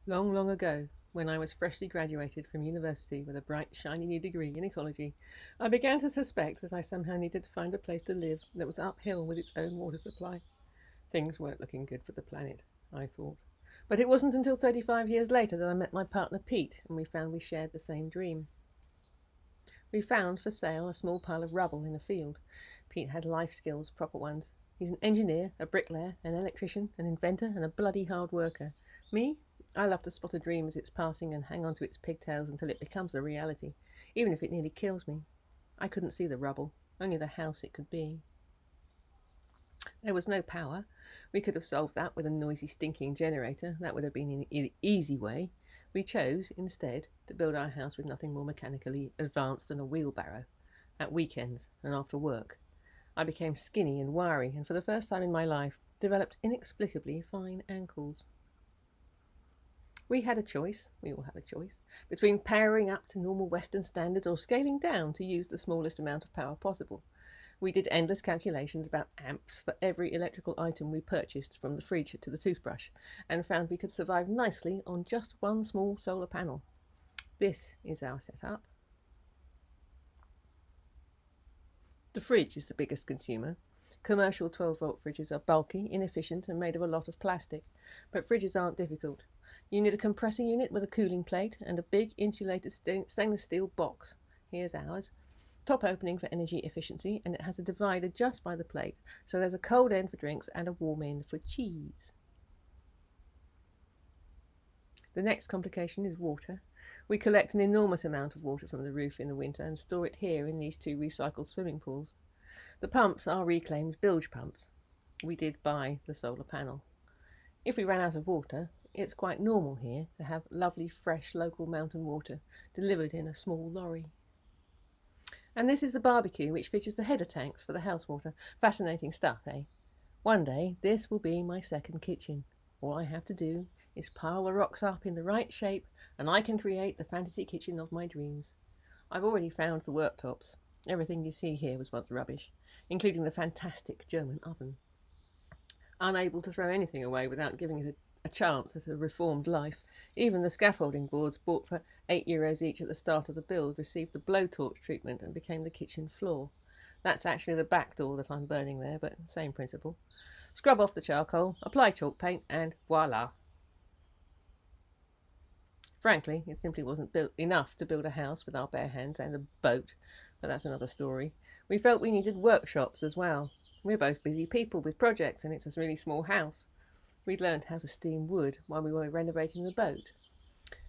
Long, long ago, when I was freshly graduated from university with a bright, shiny new degree in ecology, I began to suspect that I somehow needed to find a place to live that was uphill with its own water supply. Things weren't looking good for the planet, I thought. But it wasn't until 35 years later that I met my partner Pete, and we found we shared the same dream. We found for sale a small pile of rubble in a field. Pete had life skills, proper ones. He's an engineer, a bricklayer, an electrician, an inventor, and a bloody hard worker. Me? I love to spot a dream as it's passing and hang on to its pigtails until it becomes a reality, even if it nearly kills me. I couldn't see the rubble, only the house it could be. There was no power. We could have solved that with a noisy, stinking generator. That would have been an easy way. We chose, instead, to build our house with nothing more mechanically advanced than a wheelbarrow. At weekends and after work, I became skinny and wiry, and for the first time in my life, developed inexplicably fine ankles. We had a choice, we all have a choice, between powering up to normal Western standards or scaling down to use the smallest amount of power possible. We did endless calculations about amps for every electrical item we purchased, from the fridge to the toothbrush, and found we could survive nicely on just one small solar panel. This is our setup. The fridge is the biggest consumer. Commercial 12-volt fridges are bulky, inefficient, and made of a lot of plastic. But fridges aren't difficult. You need a compressor unit with a cooling plate and a big insulated stainless steel box. Here's ours. Top opening for energy efficiency, and it has a divider just by the plate, so there's a cold end for drinks and a warm end for cheese. The next complication is water. We collect an enormous amount of water from the roof in the winter and store it here in these two recycled swimming pools. The pumps are reclaimed bilge pumps. We did buy the solar panel. If we ran out of water, it's quite normal here to have lovely, fresh, local mountain water delivered in a small lorry. And this is the barbecue, which features the header tanks for the house water. Fascinating stuff, eh? One day, this will be my second kitchen. All I have to do is pile the rocks up in the right shape, and I can create the fantasy kitchen of my dreams. I've already found the worktops. Everything you see here was once rubbish, including the fantastic German oven. Unable to throw anything away without giving it a chance at a reformed life, even the scaffolding boards bought for €8 each at the start of the build received the blowtorch treatment and became the kitchen floor. That's actually the back door that I'm burning there, but same principle. Scrub off the charcoal, apply chalk paint, and voila. Frankly, it simply wasn't built enough to build a house with our bare hands and a boat, but that's another story. We felt we needed workshops as well. We're both busy people with projects, and it's a really small house. We'd learned how to steam wood while we were renovating the boat.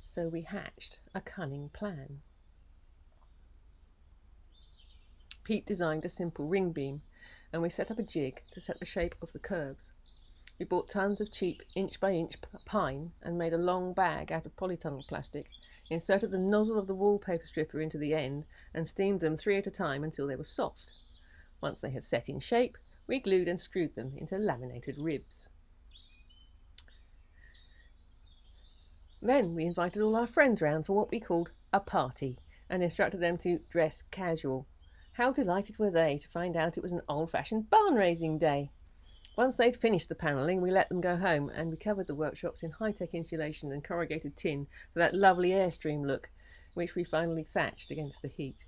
So we hatched a cunning plan. Pete designed a simple ring beam, and we set up a jig to set the shape of the curves. We bought tons of cheap inch-by-inch pine and made a long bag out of polytunnel plastic, inserted the nozzle of the wallpaper stripper into the end, and steamed them 3 at a time until they were soft. Once they had set in shape, we glued and screwed them into laminated ribs. Then we invited all our friends round for what we called a party, and instructed them to dress casual. How delighted were they to find out it was an old-fashioned barn-raising day! Once they'd finished the panelling, we let them go home, and we covered the workshops in high-tech insulation and corrugated tin for that lovely Airstream look, which we finally thatched against the heat.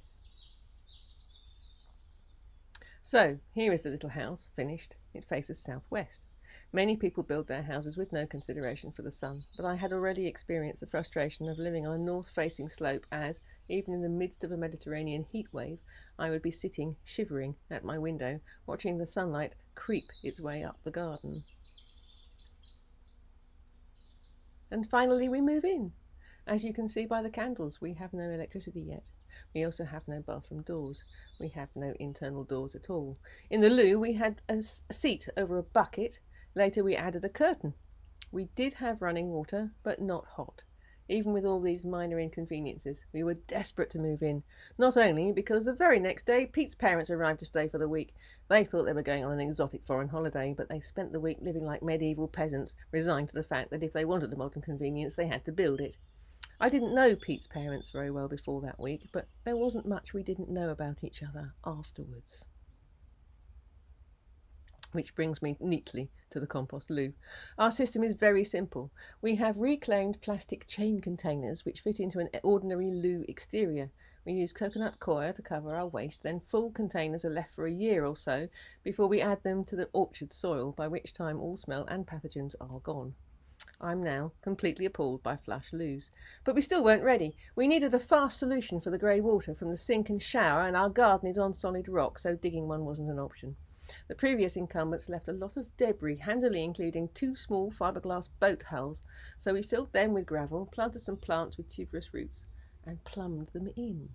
So, here is the little house, finished. It faces southwest. Many people build their houses with no consideration for the sun, but I had already experienced the frustration of living on a north-facing slope as, even in the midst of a Mediterranean heat wave, I would be sitting, shivering, at my window, watching the sunlight creep its way up the garden. And finally we move in. As you can see by the candles, we have no electricity yet. We also have no bathroom doors. We have no internal doors at all. In the loo, we had a seat over a bucket. Later we added a curtain. We did have running water, but not hot. Even with all these minor inconveniences, we were desperate to move in. Not only because the very next day Pete's parents arrived to stay for the week. They thought they were going on an exotic foreign holiday, but they spent the week living like medieval peasants, resigned to the fact that if they wanted a modern convenience, they had to build it. I didn't know Pete's parents very well before that week, but there wasn't much we didn't know about each other afterwards. Which brings me neatly to the compost loo. Our system is very simple. We have reclaimed plastic chain containers which fit into an ordinary loo exterior. We use coconut coir to cover our waste, then full containers are left for a year or so before we add them to the orchard soil, by which time all smell and pathogens are gone. I'm now completely appalled by flush loos. But we still weren't ready. We needed a fast solution for the grey water from the sink and shower, and our garden is on solid rock, so digging one wasn't an option. The previous incumbents left a lot of debris, handily including 2 small fiberglass boat hulls, so we filled them with gravel, planted some plants with tuberous roots, and plumbed them in.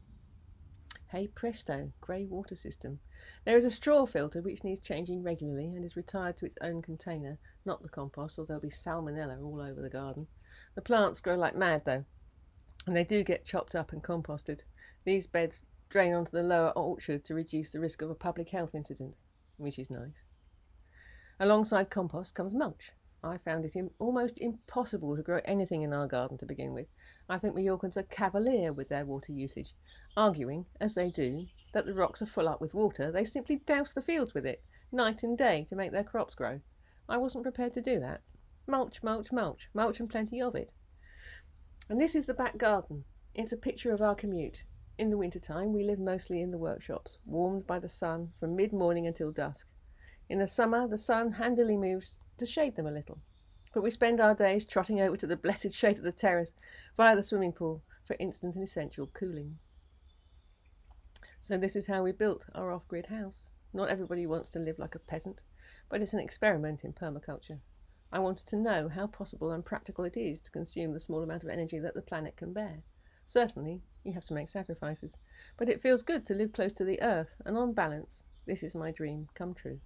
Hey presto, grey water system. There is a straw filter which needs changing regularly and is retired to its own container, not the compost, or there'll be salmonella all over the garden. The plants grow like mad though, and they do get chopped up and composted. These beds drain onto the lower orchard to reduce the risk of a public health incident, which is nice. Alongside compost comes mulch. I found it almost impossible to grow anything in our garden to begin with. I think Mallorcans are cavalier with their water usage, arguing, as they do, that the rocks are full up with water. They simply douse the fields with it, night and day, to make their crops grow. I wasn't prepared to do that. Mulch, mulch, mulch, mulch and plenty of it. And this is the back garden. It's a picture of our commute. In the wintertime, we live mostly in the workshops, warmed by the sun from mid-morning until dusk. In the summer, the sun handily moves to shade them a little. But we spend our days trotting over to the blessed shade of the terrace via the swimming pool for instant and essential cooling. So this is how we built our off-grid house. Not everybody wants to live like a peasant, but it's an experiment in permaculture. I wanted to know how possible and practical it is to consume the small amount of energy that the planet can bear. Certainly, you have to make sacrifices, but it feels good to live close to the earth, and on balance, this is my dream come true.